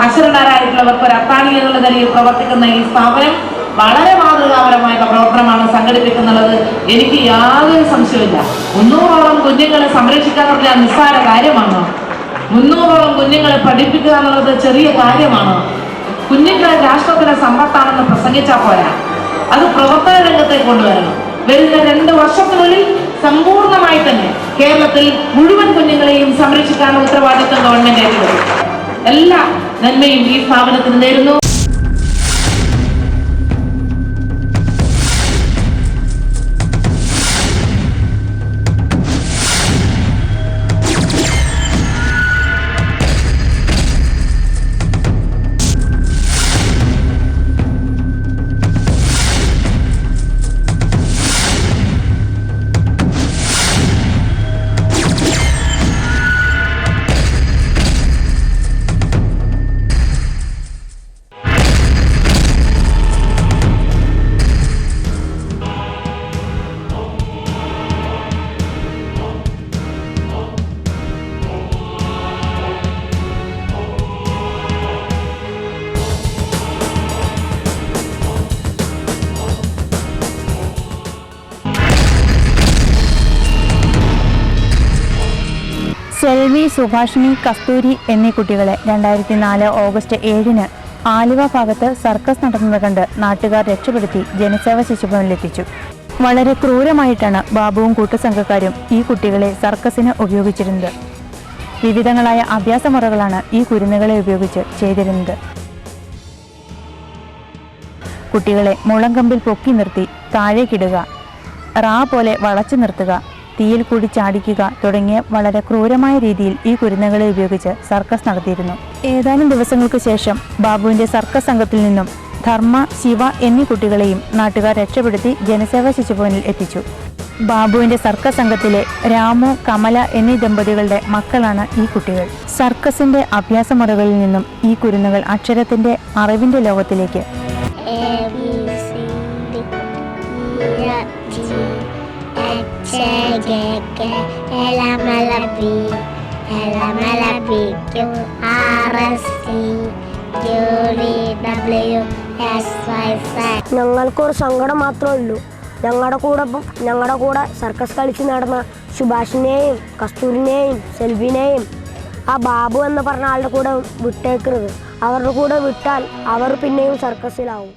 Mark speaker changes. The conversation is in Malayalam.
Speaker 1: അക്ഷരനാരായിട്ടുള്ളവർക്ക് ഒരു അത്താണി എന്നുള്ള നിലയിൽ പ്രവർത്തിക്കുന്ന ഈ സ്ഥാപനം വളരെ മാതൃകാപരമായിട്ടുള്ള പ്രവർത്തനമാണ് സംഘടിപ്പിക്കുന്നുള്ളത്. എനിക്ക് യാതൊരു സംശയമില്ല. 300ഓളം കുഞ്ഞുങ്ങളെ സംരക്ഷിക്കുക എന്നുള്ള നിസ്സാര കാര്യമാണ്. 300ഓളം കുഞ്ഞുങ്ങളെ പഠിപ്പിക്കുക എന്നുള്ളത് ചെറിയ കാര്യമാണ്. കുഞ്ഞുങ്ങളെ രാഷ്ട്രത്തിലെ സമ്പത്താണെന്ന് പ്രസംഗിച്ചാൽ പോരാ, അത് പ്രവർത്തന രംഗത്തേക്ക് കൊണ്ടുവരണം. വരുന്ന 2 വർഷത്തിനുള്ളിൽ സമ്പൂർണമായി തന്നെ കേരളത്തിൽ മുഴുവൻ കുഞ്ഞുങ്ങളെയും സംരക്ഷിക്കാനുള്ള ഉത്തരവാദിത്വം ഗവൺമെന്റ് ഏറ്റെടുക്കും. എല്ലാ നന്മയും ഈ സ്ഥാപനത്തിന് നേരുന്നു.
Speaker 2: സെൽവി, സുഭാഷിണി, കസ്തൂരി എന്നീ കുട്ടികളെ 2004 ഓഗസ്റ്റ് 7-ന് ആലുവ ഭാഗത്ത് സർക്കസ് നടന്നത് കണ്ട് നാട്ടുകാർ രക്ഷപ്പെടുത്തി ജനസേവ ശിശുഭവനിലെത്തിച്ചു. വളരെ ക്രൂരമായിട്ടാണ് ബാബുവും കൂട്ടുസംഘക്കാരും ഈ കുട്ടികളെ സർക്കസിന് ഉപയോഗിച്ചിരുന്നത്. വിവിധങ്ങളായ അഭ്യാസമുറകളാണ് ഈ കുരുന്നുകളെ ഉപയോഗിച്ച് ചെയ്തിരുന്നത്. കുട്ടികളെ മുളങ്കമ്പിൽ പൊക്കി നിർത്തി താഴേക്കിടുക, റാ പോലെ വളച്ചു നിർത്തുക, തീയിൽ കൂടി ചാടിക്കുക തുടങ്ങിയ വളരെ ക്രൂരമായ രീതിയിൽ ഈ കുരുന്നുകളെ ഉപയോഗിച്ച് സർക്കസ് നടത്തിയിരുന്നു. ഏതാനും ദിവസങ്ങൾക്ക് ശേഷം ബാബുവിന്റെ സർക്കസ് സംഘത്തിൽ നിന്നും ധർമ്മ, ശിവ എന്നീ കുട്ടികളെയും നാട്ടുകാർ രക്ഷപ്പെടുത്തി ജനസേവ ശിശുഭവനിൽ എത്തിച്ചു. ബാബുവിന്റെ സർക്കസ് സംഘത്തിലെ രാമു, കമല എന്നീ ദമ്പതികളുടെ മക്കളാണ് ഈ കുട്ടികൾ. സർക്കസിന്റെ അഭ്യാസമുറകളിൽ നിന്നും ഈ കുരുന്നുകൾ അക്ഷരത്തിന്റെ അറിവിന്റെ ലോകത്തിലേക്ക്
Speaker 3: ഞങ്ങൾക്കൊരു സങ്കടം മാത്രമേ ഉള്ളൂ. ഞങ്ങളുടെ കൂടെ സർക്കസ് കളിച്ച് നടന്ന സുഭാഷിനെയും കസ്തൂരിനെയും സെൽവിനെയും ആ ബാബു എന്ന് പറഞ്ഞ ആളുടെ കൂടെ വിട്ടേക്കരുത്. അവരുടെ കൂടെ വിട്ടാൽ അവർ പിന്നെയും സർക്കസിലാവും.